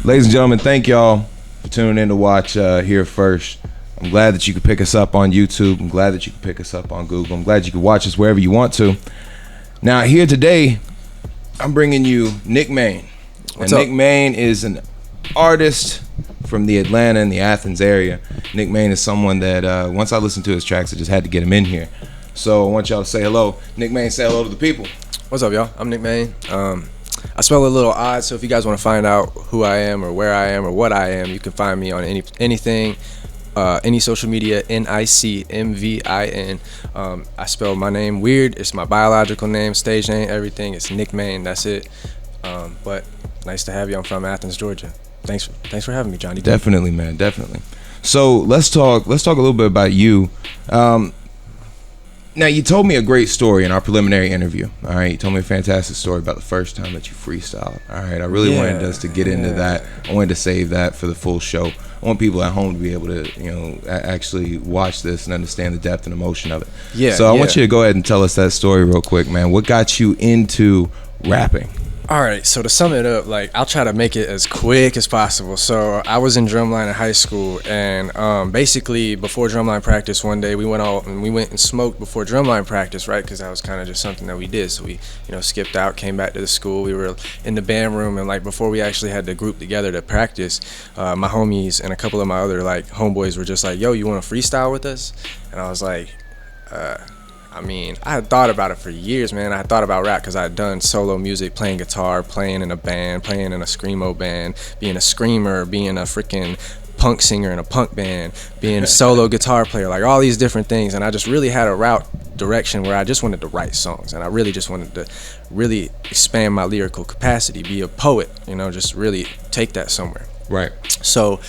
Ladies and gentlemen, thank y'all for tuning in to watch Here First. I'm glad that you could pick us up on YouTube. I'm glad that you could pick us up on Google. I'm glad you could watch us wherever you want to. Now, here today, I'm bringing you NICMVIN. What's up? NICMVIN is an artist from the Atlanta and the Athens area. NICMVIN is someone that once I listened to his tracks, I just had to get him in here. So I want y'all to say hello. NICMVIN, say hello to the people. What's up, y'all? I'm NICMVIN. I spell it a little odd, so if you guys want to find out who I am or where I am or what I am, you can find me on anything, any social media, NICMVIN. I spell my name weird. It's my biological name, stage name, everything. It's NICMVIN. That's it. But nice to have you. I'm from Athens, Georgia. Thanks for having me, Johnny. Definitely, man. Definitely. So let's talk a little bit about you. Now, you told me a great story in our preliminary interview. All right, you told me a fantastic story about the first time that you freestyled. All right, I really wanted us to get into that. I wanted to save that for the full show. I want people at home to be able to, actually watch this and understand the depth and emotion of it. Yeah. So I want you to go ahead and tell us that story real quick, man. What got you into rapping? All right, so to sum it up, I'll try to make it as quick as possible. So I was in drumline in high school, and basically before drumline practice one day, we went and smoked before drumline practice, right? Because that was kind of just something that we did. So we, skipped out, came back to the school. We were in the band room, and before we actually had to group together to practice, my homies and a couple of my other homeboys were just like, "Yo, you want to freestyle with us?" And I was like, I had thought about it for years, man. I had thought about rap because I had done solo music, playing guitar, playing in a band, playing in a screamo band, being a screamer, being a freaking punk singer in a punk band, being a solo guitar player, all these different things. And I just really had a route direction where I just wanted to write songs, and I really just wanted to really expand my lyrical capacity, be a poet, just really take that somewhere. Right. So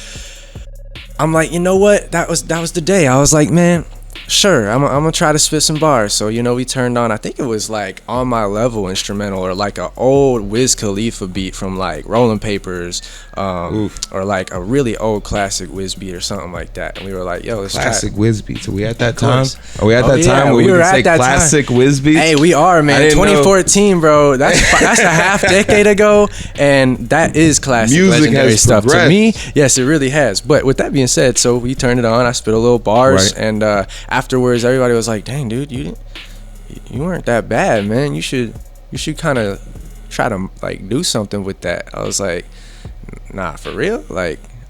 I'm like, you know what? That was the day. I was like, man, sure, I'm gonna try to spit some bars. So we turned on, I think it was On My Level instrumental, or an old Wiz Khalifa beat from Rolling Papers, or a really old classic Wiz beat or something like that. And we were like, yo, let's classic try Wiz beats. Are we at that time? Are we at that time where we we were can say at that classic time. Wiz beats? Hey, we are, man. 2014, bro. That's a half decade ago, and that is classic Music legendary has stuff progressed. to me. Yes, it really has. But with that being said, so we turned it on. I spit a little bars, and afterwards, everybody was like, "Dang, dude, you weren't that bad, man. You should kind of try to do something with that." I was like, "Nah, for real?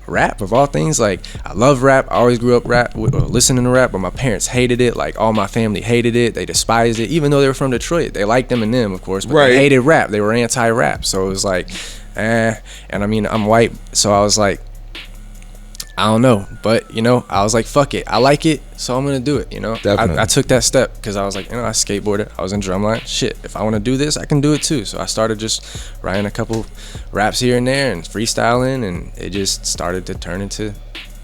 Rap of all things? I love rap. I always grew up listening to rap, but my parents hated it. All my family hated it. They despised it, even though they were from Detroit. They liked Eminem, of course, but they hated rap. They were anti-rap. So it was And I'm white, so I was like, I don't know, but I was like, fuck it, I like it, so I'm gonna do it. I took that step because I was like, I skateboarded, I was in drumline. Shit, if I want to do this, I can do it too. So I started just writing a couple raps here and there and freestyling, and it just started to turn into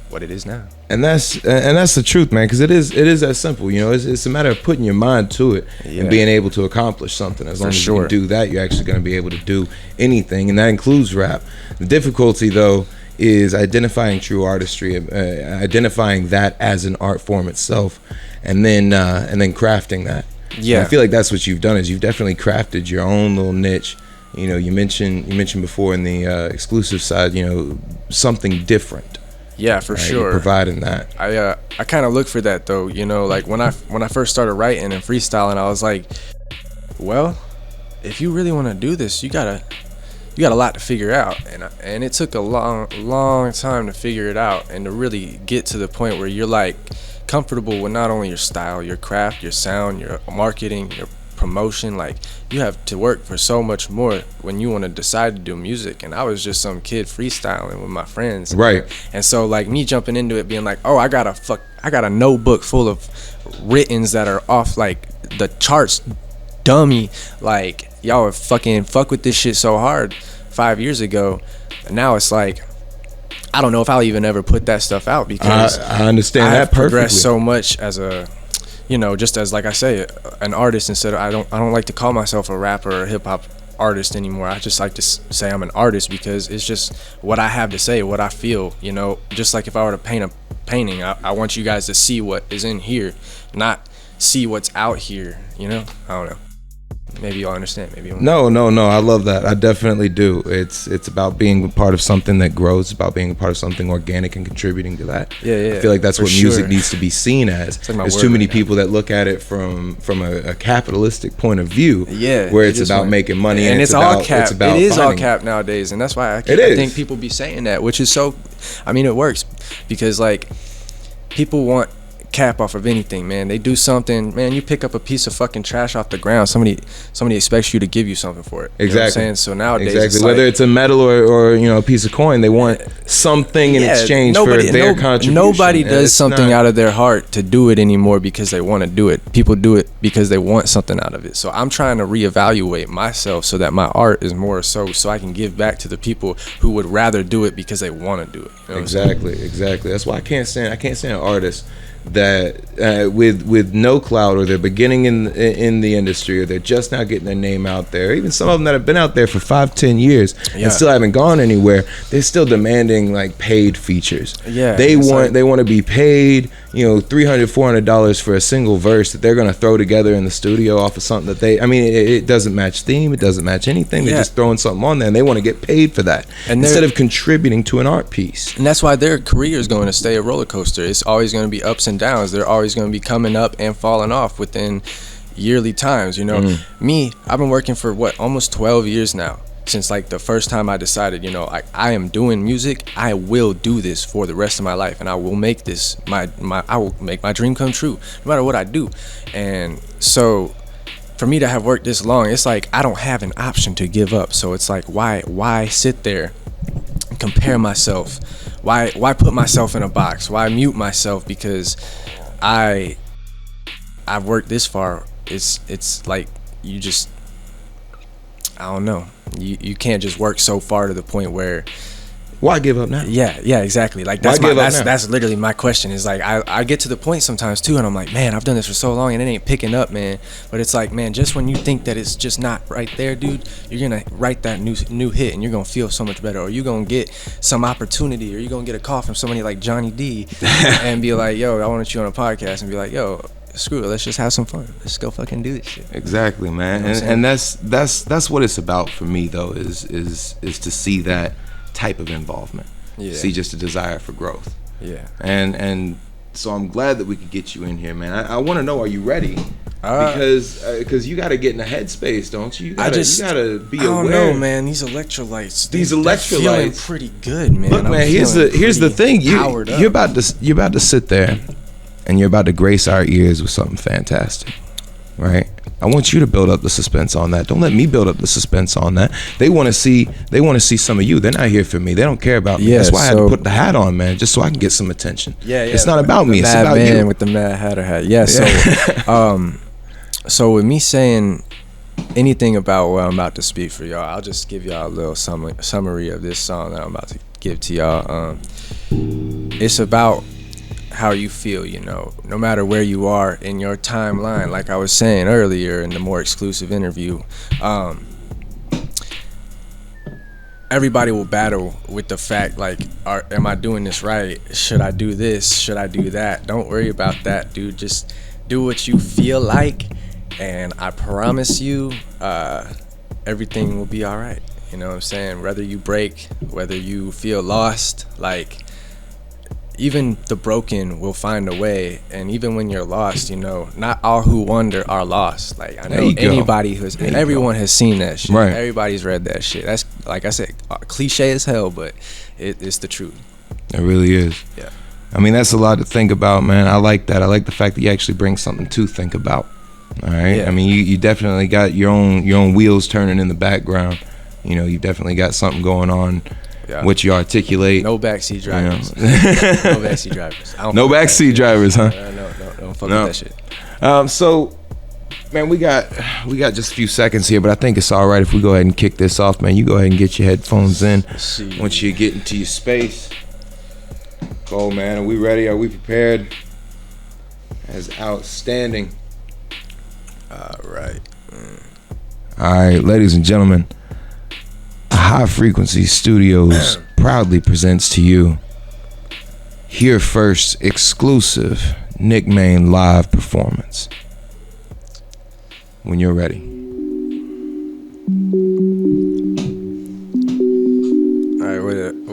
what it is now. And that's the truth, man, because it is that simple. It's a matter of putting your mind to it and being able to accomplish something. As long as you can do that, you're actually going to be able to do anything, and that includes rap. The difficulty, though, is identifying true artistry, identifying that as an art form itself, and then crafting that. Yeah, and I feel like that's what you've done. Is you've definitely crafted your own little niche. You mentioned before in the exclusive side, something different. Yeah, for sure. You're providing that. I kind of look for that though. When I first started writing and freestyling, I was like, well, if you really want to do this, you got a lot to figure out, and it took a long time to figure it out and to really get to the point where you're comfortable with not only your style, your craft, your sound, your marketing, your promotion. You have to work for so much more when you want to decide to do music. And I was just some kid freestyling with my friends, right? And so me jumping into it, being like, oh, I got a notebook full of writtens that are off the charts, dummy. Y'all fucking fuck with this shit so hard 5 years ago, and now it's I don't know if I'll even ever put that stuff out because I understand that perfectly. Progressed so much as a, just as I say, an artist. Instead of I don't like to call myself a rapper or a hip hop artist anymore. I just like to say I'm an artist because it's just what I have to say, what I feel. Just like if I were to paint a painting, I want you guys to see what is in here, not see what's out here. I don't know. Maybe you'll understand. Maybe you won't. No. I love that. I definitely do. It's about being a part of something that grows. It's about being a part of something organic and contributing to that. Yeah. I feel like that's what music sure. needs to be seen as. Like There's too many people that look at it from a capitalistic point of view. Yeah, where it's about making money and it's about, all cap. It is all cap nowadays, and that's why I think people be saying that, which is so. I mean, it works because like people want cap off of anything, man. They do something, man. You pick up a piece of fucking trash off the ground, somebody expects you to give you something for it. Exactly. You know what I'm saying? So nowadays, it's whether it's a medal or a piece of coin, they want something in exchange for their contribution. Nobody does something out of their heart to do it anymore because they want to do it. People do it because they want something out of it. So I'm trying to reevaluate myself so that my art is more so I can give back to the people who would rather do it because they want to do it. You know Exactly. That's why I can't stand artists that with no clout, or they're beginning in the industry, or they're just now getting their name out there. Even some of them that have been out there for 5-10 years and still haven't gone anywhere. They're still demanding like paid features. They want to be paid, $300-$400 for a single verse that they're gonna throw together in the studio off of something that it doesn't match theme, it doesn't match anything. They're just throwing something on there, and they want to get paid for that instead of contributing to an art piece. And that's why their career is going to stay a roller coaster. It's always going to be ups and downs. They're always going to be coming up and falling off within yearly times. Me, I've been working for almost 12 years now, since like the first time I decided, I am doing music. I will do this for the rest of my life, and I will make this I will make my dream come true no matter what I do. And so for me to have worked this long, it's like I don't have an option to give up. So it's like why sit there and compare myself? Why put myself in a box? Why mute myself because I've worked this far? It's like you just, I don't know. You can't just work so far to the point where, why give up now? Yeah, exactly. Like that's literally my question. Is like I get to the point sometimes too, and I'm like, man, I've done this for so long and it ain't picking up, man. But it's like, man, just when you think that it's just not right there, dude, you're gonna write that new hit, and you're gonna feel so much better, or you're gonna get some opportunity, or you're gonna get a call from somebody like Johnny D and be like, yo, I want you on a podcast, and be like, yo, screw it, let's just have some fun. Let's go fucking do this shit. Exactly, man. And that's what it's about for me though, is to see that type of involvement. See just a desire for growth. And so I'm glad that we could get you in here, man. I want to know, are you ready? Because you got to get in the headspace, don't you? You gotta be aware. I don't know, man. These electrolytes. They're feeling pretty good, man. Look, man. Here's the thing. You're about to sit there, and you're about to grace our ears with something fantastic, right? I want you to build up the suspense on that. Don't let me build up the suspense on that. They want to see some of you. They're not here for me. They don't care about me. That's why I had to put the hat on, man, just so I can get some attention. It's not about me. It's about you. Man with the Mad Hatter hat. So with me saying anything about what I'm about to speak for y'all, I'll just give y'all a little summary of this song that I'm about to give to y'all. It's about how you feel, no matter where you are in your timeline. Like I was saying earlier in the more exclusive interview, everybody will battle with the fact, like, am I doing this right? Should I do this? Should I do that? Don't worry about that, dude. Just do what you feel like, and I promise you, everything will be all right. You know what I'm saying? Whether you break, whether you feel lost, like, even the broken will find a way. And even when you're lost, not all who wander are lost. Like, I know anybody everyone has seen that shit. Right. Everybody's read that shit. That's, like I said, cliche as hell, but it's the truth. It really is. Yeah. I mean, that's a lot to think about, man. I like that. I like the fact that you actually bring something to think about. All right. Yeah. I mean, you definitely got your own wheels turning in the background. You definitely got something going on. Yeah. What you articulate. No backseat drivers. No backseat drivers. No backseat drivers, huh? No, don't fuck with that shit. So, man, we got just a few seconds here, but I think it's all right if we go ahead and kick this off, man. You go ahead and get your headphones in once you get into your space. Cole, man, are we ready? Are we prepared? That's outstanding. All right. All right, ladies and gentlemen. High Frequency Studios proudly presents to you Here First exclusive NICMVIN live performance. When you're ready.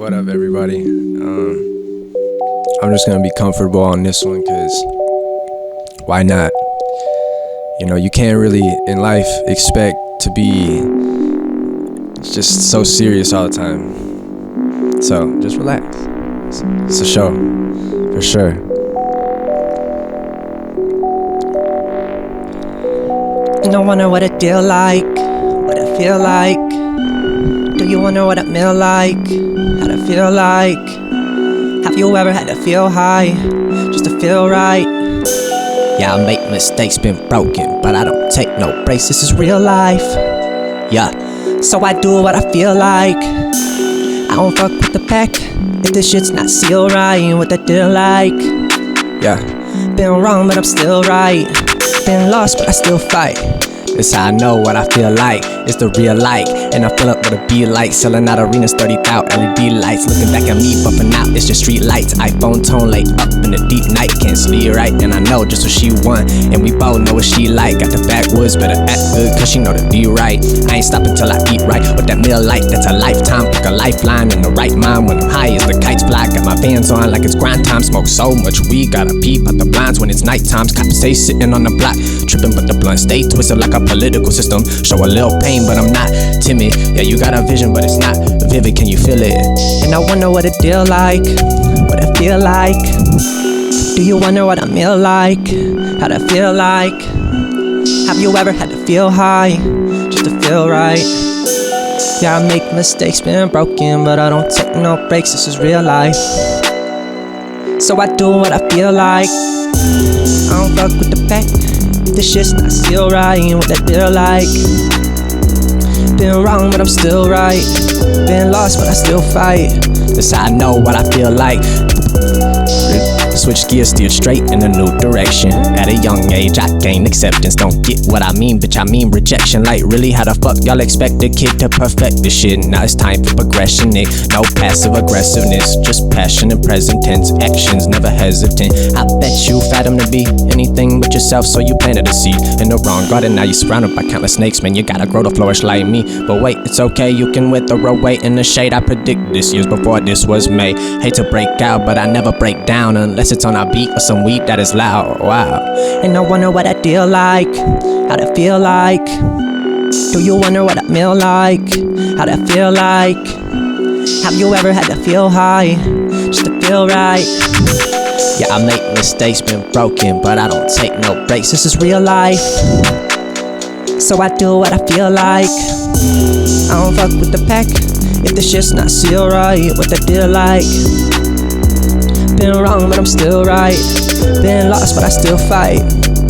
What up, everybody? I'm just gonna be comfortable on this one, cause why not? You know, you can't really in life expect to be just so serious all the time. So just relax. It's a show, for sure. You don't wonder what it feel like, what it feel like. Do you wonder what it feel like, how to feel like? Have you ever had to feel high, just to feel right? Yeah, I make mistakes, been broken, but I don't take no breaks, this is real life. Yeah, so I do what I feel like. I don't fuck with the pack, if this shit's not sealed right, what I feel like. Yeah, been wrong but I'm still right. Been lost but I still fight. It's how I know what I feel like. It's the real light, and I fill up with a be like. Selling out arenas, 30,000 LED lights. Looking back at me, bumping out, it's just street lights. iPhone tone late up in the deep night. Can't sleep right, and I know just what she want, and we both know what she like. Got the backwoods, better act good, cause she know to be right. I ain't stopping till I eat right. With that meal light, that's a lifetime. Pick a lifeline in the right mind. When I'm high as the kites fly. Got my Vans on like it's grind time. Smoke so much weed, gotta peep out the blinds when it's night times. Cops stay sitting on the block, tripping but the blunt stay twisted like a political system. Show a little pain but I'm not timid. Yeah, you got a vision but it's not vivid, can you feel it? And I wonder what it feel like, what it feel like. Do you wonder what I feel like, how to feel like? Have you ever had to feel high, just to feel right? Yeah, I make mistakes, been broken, but I don't take no breaks, this is real life. So I do what I feel like. I don't fuck with the pack, this shit's not still right, what that feel like. Been wrong but I'm still right. Been lost but I still fight. That's how I know what I feel like. Switch gears, steered straight in a new direction. At a young age, I gained acceptance. Don't get what I mean, bitch, I mean rejection. Like, really, how the fuck y'all expect a kid to perfect this shit? Now it's time for progression, Nick. No passive aggressiveness, just passion and present tense. Actions, never hesitant. I bet you fathom to be anything but yourself, so you planted a seed in the wrong garden. Now you're surrounded by countless snakes, man. You gotta grow to flourish like me. But wait, it's okay, you can wither away in the shade. I predict this years before this was made. Hate to break out, but I never break down unless it's on a beat or some weed that is loud. Wow. And I wonder what I feel like, how to feel like. Do you wonder what I feel like, how to feel like? Have you ever had to feel high, just to feel right? Yeah, I make mistakes, been broken, but I don't take no breaks, this is real life. So I do what I feel like. I don't fuck with the pack, if the shit's not sealed right, what I feel like. Been wrong but I'm still right. Been lost but I still fight.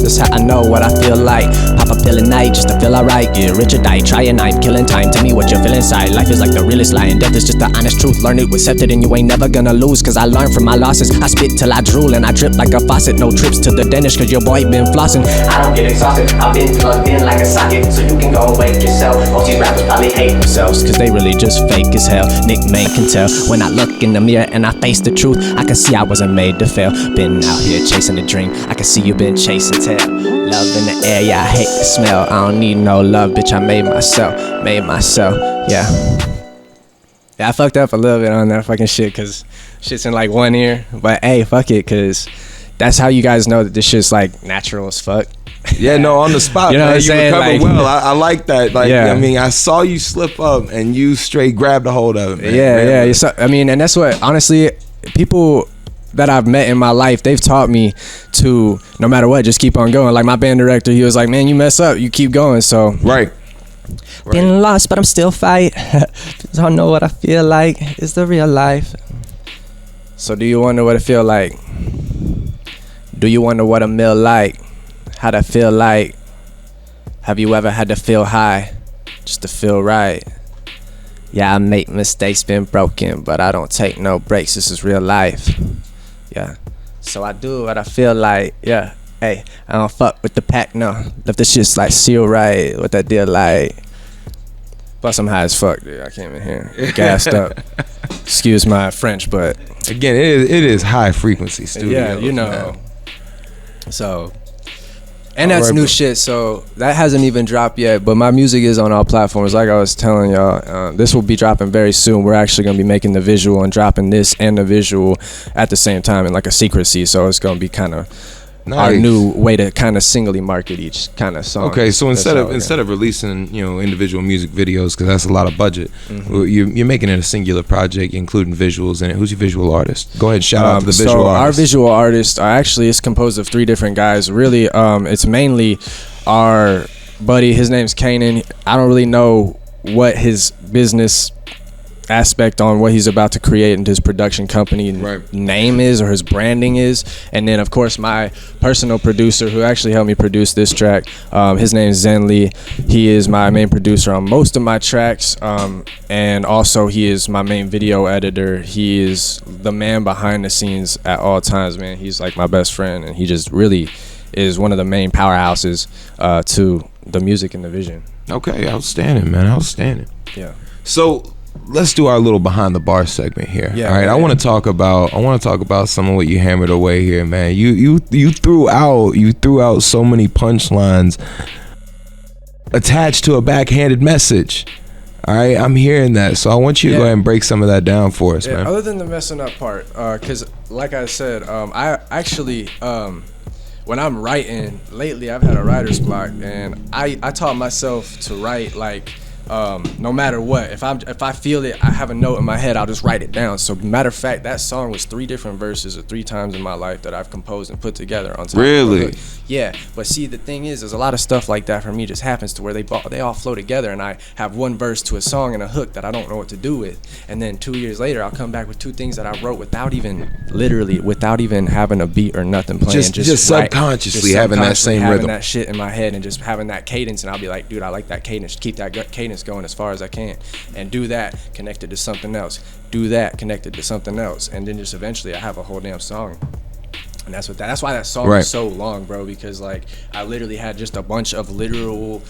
That's how I know what I feel like. Pop a pill at night just to feel alright. Get rich or die, try and I'm killing time. Tell me what you feel inside. Life is like the realest lie, and death is just the honest truth. Learn it, accept it, and you ain't never gonna lose. Cause I learned from my losses. I spit till I drool and I drip like a faucet. No trips to the dentist cause your boy been flossing. I don't get exhausted, I've been plugged in like a socket. So you can go wake yourself. Most these rappers probably hate themselves cause they really just fake as hell. NICMVIN can tell. When I look in the mirror and I face the truth, I can see I wasn't made to fail. Been out here chasing a dream, I can see you been chasing tail. Love in the air, yeah, I hate the smell. I don't need no love, bitch, I made myself, yeah. Yeah, I fucked up a little bit on that fucking shit, cause shit's in like one ear. But hey, fuck it, cause that's how you guys know that this shit's like natural as fuck. Yeah, no, on the spot, you know man, what I'm you saying? recovered Like, well. I like that. Like, yeah. I mean, I saw you slip up and you straight grabbed a hold of it, man. Yeah. So, I mean, and that's what, honestly, people that I've met in my life, they've taught me to, no matter what, just keep on going. Like my band director, he was like, man, you mess up, you keep going. So Right. Been lost but I'm still fight. Don't know what I feel like, it's the real life. So do you wonder what it feel like? Do you wonder what a meal like? How to feel like? Have you ever had to feel high, just to feel right? Yeah, I make mistakes, been broken, but I don't take no breaks, this is real life. Yeah, so I do what I feel like, yeah. Hey, I don't fuck with the pack, no. Left the shit's like seal right, what that deal like. Plus I'm high as fuck, dude, I came in here gassed up. Excuse my French, but Again, it is high frequency studio. yeah, you know. Man. So And that's new shit, so that hasn't even dropped yet. But my music is on all platforms. Like I was telling y'all, this will be dropping very soon. We're actually gonna be making the visual and dropping this and the visual at the same time in like a secrecy. So it's gonna be kind of our new way to kind of singly market each kind of song. Okay, so instead of releasing individual music videos, because that's a lot of budget, you're making it a singular project, including visuals in it. Who's your visual artist? Go ahead, shout out to the visual artist. Our visual artist actually is composed of 3 different guys. Really, it's mainly our buddy. His name's Kanan. I don't really know what his business aspect on what he's about to create and his production company name is or his branding is, and then of course my personal producer who actually helped me produce this track, his name is Zen Lee. He is my main producer on most of my tracks, and also he is my main video editor. He is the man behind the scenes at all times, man. He's like my best friend, and he just really is one of the main powerhouses to the music and the vision. Okay, outstanding, man, outstanding. Yeah, so let's do our little behind the bar segment here. Yeah, all right. I want to talk about some of what you hammered away here, man. You threw out so many punchlines attached to a backhanded message. All right, I'm hearing that, so I want you to go ahead and break some of that down for us, man. Other than the messing up part, because like I said, I actually when I'm writing lately, I've had a writer's block, and I taught myself to write like. No matter what, if I feel it, I have a note in my head, I'll just write it down. So matter of fact, that song was 3 different verses or 3 times in my life that I've composed and put together on top. Really? Yeah, but see, the thing is, there's a lot of stuff like that for me just happens to where they all flow together, and I have one verse to a song and a hook that I don't know what to do with, and then 2 years later I'll come back with 2 things that I wrote without even having a beat or nothing playing, just subconsciously having that same rhythm, that shit in my head, and just having that cadence, and I'll be like, dude, I like that cadence, keep that cadence going as far as I can, and do that connected to something else, do that connected to something else, and then just eventually I have a whole damn song. And that's why that song is so long, bro, because like I literally had just a bunch of literal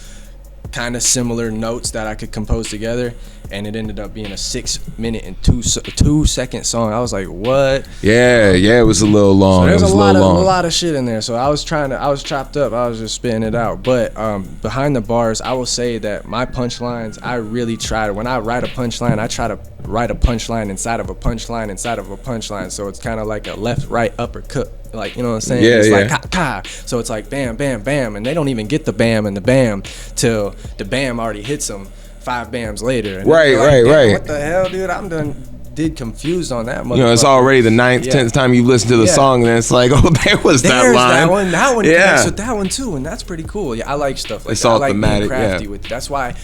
kind of similar notes that I could compose together, and it ended up being a 6-minute and 2-second song. I was like, what? Yeah, it was a little long. So there's a lot of shit in there. So I was chopped up. I was just spitting it out. But behind the bars, I will say that my punchlines, I really try to, when I write a punchline, I try to write a punchline inside of a punchline inside of a punchline. So it's kind of like a left, right, uppercut. Like, you know what I'm saying? Yeah, it's like ka. So it's like bam, bam, bam, and they don't even get the bam and the bam till the bam already hits them 5 bams later. And right. What the hell, dude? I'm done. Did confused on that. It's already the 9th, 10th time you listen to the song, and it's like, oh, that was that line. That one connects with that one too, and that's pretty cool. Yeah, I like stuff like it's that. all I like thematic, being crafty with it. That's why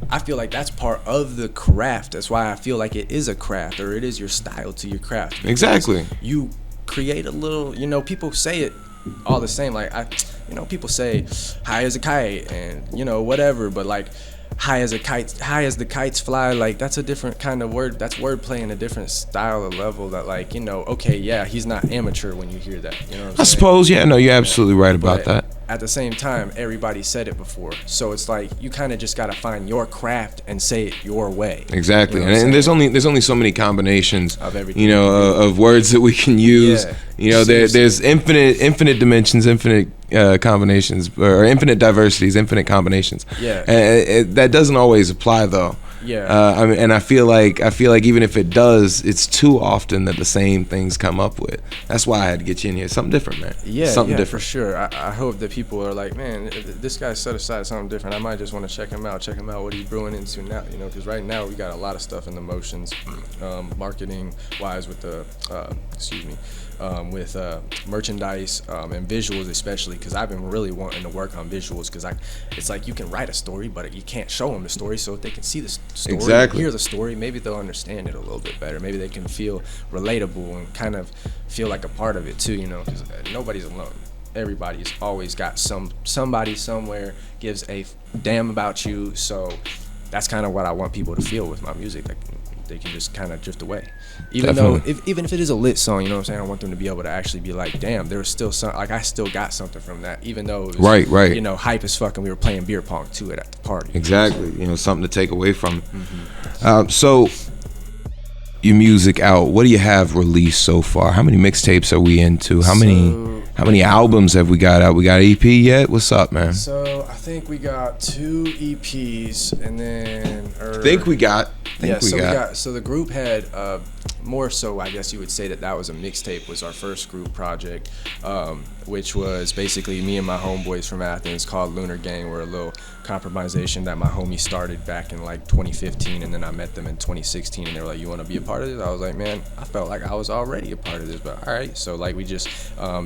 I feel like that's part of the craft. That's why I feel like it is a craft, or it is your style to your craft. Exactly. You create a little, people say it all the same, like people say high as a kite and whatever, but like high as the kites fly, like that's a different kind of word. That's wordplay in a different style or level that, like, okay, yeah, he's not amateur when you hear that, what I'm saying? I suppose, no, you're absolutely right about that. At the same time, everybody said it before, so it's like you kind of just gotta find your craft and say it your way. Exactly, and there's only so many combinations of everything, of words that we can use. There's infinite dimensions, infinite combinations, or infinite diversities, infinite combinations. That doesn't always apply though. I mean, and I feel like even if it does, it's too often that the same things come up with. That's why I had to get you in here. Something different, man. Something different. For sure. I hope that people are like, man, this guy set aside something different. I might just want to check him out what he's brewing into now, because right now we got a lot of stuff in the motions, marketing wise with the with merchandise and visuals, especially because I've been really wanting to work on visuals, because it's like you can write a story, but you can't show them the story. So if they can see the story, hear the story, maybe they'll understand it a little bit better. Maybe they can feel relatable and kind of feel like a part of it too, because nobody's alone. Everybody's always got somebody somewhere gives a damn about you. So that's kind of what I want people to feel with my music. Like, they can just kind of drift away, even if it is a lit song. You know what I'm saying? I want them to be able to actually be like, damn, there's still some, like, I still got something from that, even though it was right hype as fuck, and we were playing beer pong to it at the party. Exactly, something to take away from it. So your music out, what do you have released so far? How many mixtapes are we into? How many? How many albums have we got out? We got EP yet? What's up, man? So I think we got 2 EPs, and then so the group had more so, I guess you would say that was a mixtape, was our first group project, which was basically me and my homeboys from Athens called Lunar Gang. We're a little compromisation that my homie started back in like 2015, and then I met them in 2016, and they were like, you want to be a part of this? I was like, man, I felt like I was already a part of this, but all right. So like we just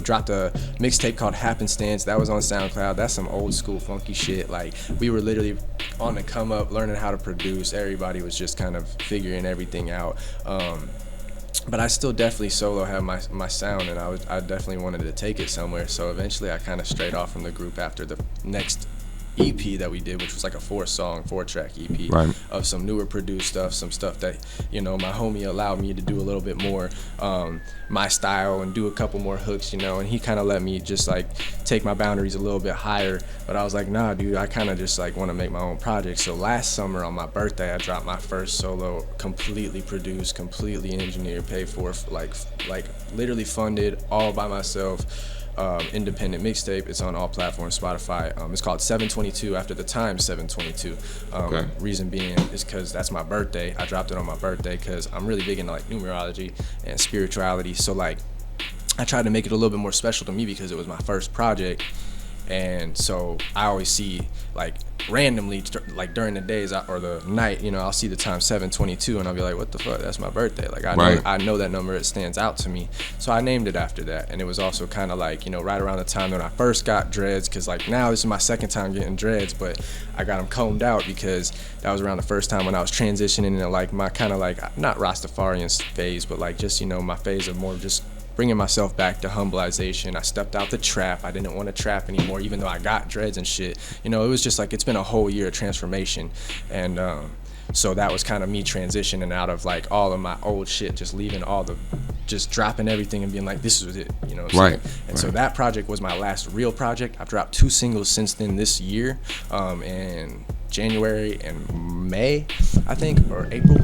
dropped a mixtape called Happenstance. That was on SoundCloud. That's some old school funky shit. Like we were literally on the come up, learning how to produce. Everybody was just kind of figuring everything out. But I still definitely solo have my sound, and I definitely wanted to take it somewhere. So eventually I kind of strayed off from the group after the next EP that we did, which was like a 4-track EP, right, of some newer produced stuff, some stuff that, you know, my homie allowed me to do a little bit more my style and do a couple more hooks, you know, and he kind of let me just like take my boundaries a little bit higher. But I was like, nah, dude, I kind of just like want to make my own project. So last summer on my birthday, I dropped my first solo, completely produced, completely engineered, paid for, like literally funded all by myself. Independent mixtape. It's on all platforms, Spotify. It's called 722 after the time 722. Okay. Reason being is because that's my birthday. I dropped it on my birthday because I'm really big into like numerology and spirituality. So like I tried to make it a little bit more special to me because it was my first project. And so I always see like randomly, like during the days or the night, you know, I'll see the time 722 and I'll be like, what the fuck, that's my birthday. Like I know that number, it stands out to me. So I named it after that. And it was also kind of like, you know, right around the time when I first got dreads, because like now this is my second time getting dreads, but I got them combed out because that was around the first time when I was transitioning into like my kind of like, not Rastafarian phase, but like just, you know, my phase of more just bringing myself back to humbleization. I stepped out the trap. I didn't want to trap anymore, even though I got dreads and shit. You know, it was just like, it's been a whole year of transformation. And so that was kind of me transitioning out of like all of my old shit, just leaving just dropping everything and being like, this is it, you know what I'm saying? And so that project was my last real project. I've dropped 2 singles since then this year, in January and May, I think, or April.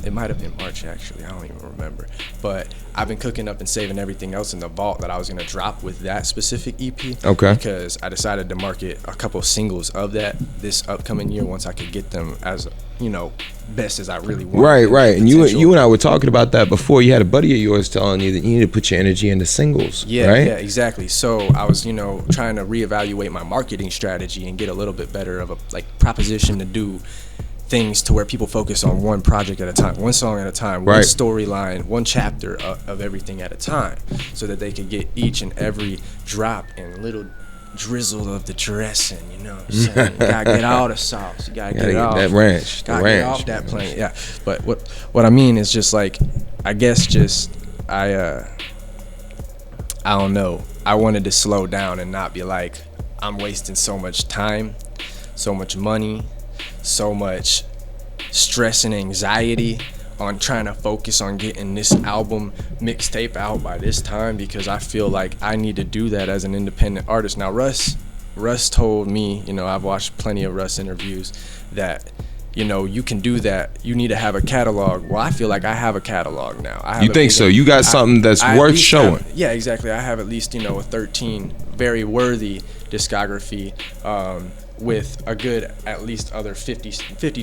It might have been March, actually. I don't even remember. But I've been cooking up and saving everything else in the vault that I was going to drop with that specific EP. Okay. Because I decided to market a couple of singles of that this upcoming year once I could get them as, you know, best as I really want. Right. And you and I were talking about that before. You had a buddy of yours telling you that you need to put your energy into singles, yeah, right? Yeah, exactly. So I was, you know, trying to reevaluate my marketing strategy and get a little bit better of a like proposition to do things to where people focus on one project at a time, one song at a time, one storyline, one chapter of everything at a time, so that they could get each and every drop and little drizzle of the dressing, you know what I'm saying? You gotta get all the sauce. You gotta get off that ranch. Gotta get off that plane. Yeah. But what I mean is just like, I guess just I don't know. I wanted to slow down and not be like, I'm wasting so much time, so much money, so much stress and anxiety on trying to focus on getting this album mixtape out by this time, because I feel like I need to do that as an independent artist. Now Russ told me, you know, I've watched plenty of Russ interviews, that, you know, you can do that. You need to have a catalog. Well, I feel like I have a catalog now. You think so? You got something that's worth showing. Yeah, exactly. I have at least, you know, a 13 very worthy discography, with a good at least other 50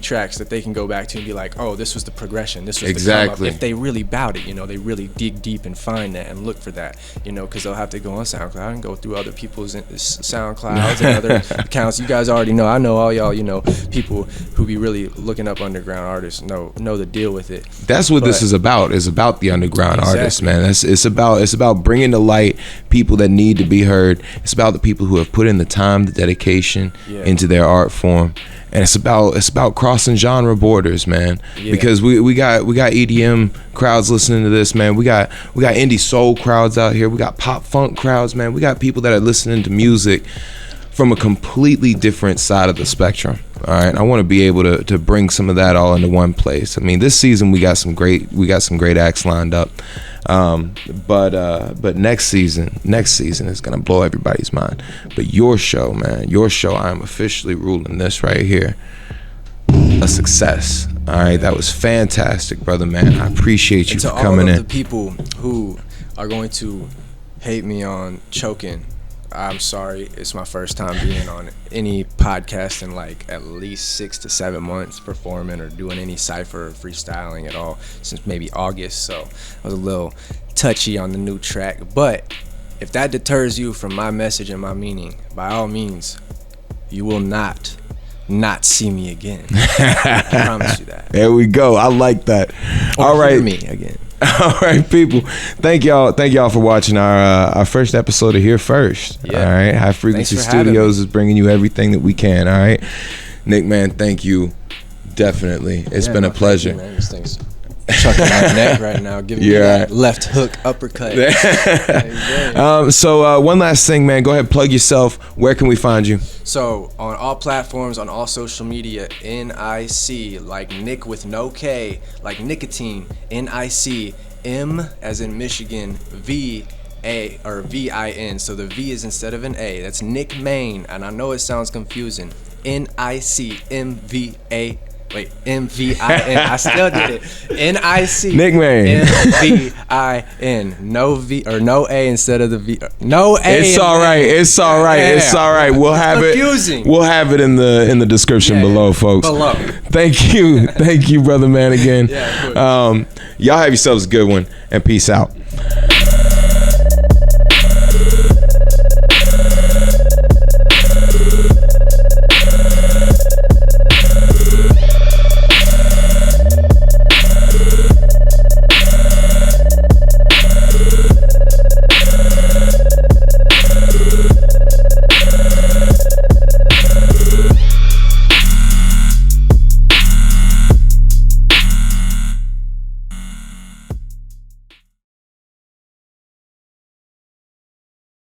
tracks that they can go back to and be like, oh, this was the progression, this was the come up. If they really bout it, you know, they really dig deep and find that and look for that, you know, because they'll have to go on SoundCloud and go through other people's SoundClouds and other accounts. You guys already know, I know all y'all, you know, people who be really looking up underground artists know the deal with it. That's what this is about. It's about the underground artists, man. It's about bringing to light people that need to be heard. It's about the people who have put in the time, the dedication into their art form, and it's about crossing genre borders, man. Because we got EDM crowds listening to this, man. We got indie soul crowds out here. We got pop funk crowds, man. We got people that are listening to music from a completely different side of the spectrum. All right, I want to be able to bring some of that all into one place. I mean, this season we got some great acts lined up, but next season is gonna blow everybody's mind. But your show, man, I'm officially ruling this right here a success. All right, that was fantastic, brother, man. I appreciate you for coming in. To all of the people who are going to hate me on choking, I'm sorry. It's my first time being on any podcast in like at least 6 to 7 months performing or doing any cypher or freestyling at all since maybe August. So I was a little touchy on the new track. But if that deters you from my message and my meaning, by all means, you will not see me again. I promise you that. There we go. I like that. Or all right. hear me again. All right, people. Thank y'all for watching our first episode of Here First. Yeah. All right. High Frequency Studios is bringing you everything that we can. All right. Nick, man, thank you. Definitely. It's been a pleasure. You, man. This thing's chucking my neck right now, giving me that left hook uppercut. So one last thing, man. Go ahead, plug yourself. Where can we find you? So on all platforms, on all social media, NIC, like Nick with no K, like nicotine, NIC, M as in Michigan, V-A or V-I-N. So the V is instead of an A. That's NICMVIN, and I know it sounds confusing. NICMVA. Wait, M-V-I-N. I still did it. N-I-C. NICMVIN. M-V-I-N. No V or no A instead of the V. No A. It's all right. It's all right. Yeah. It's all right. We'll have confusing. We'll have it in the description below, folks. Below. Thank you, brother man. Again. Yeah, y'all have yourselves a good one and peace out.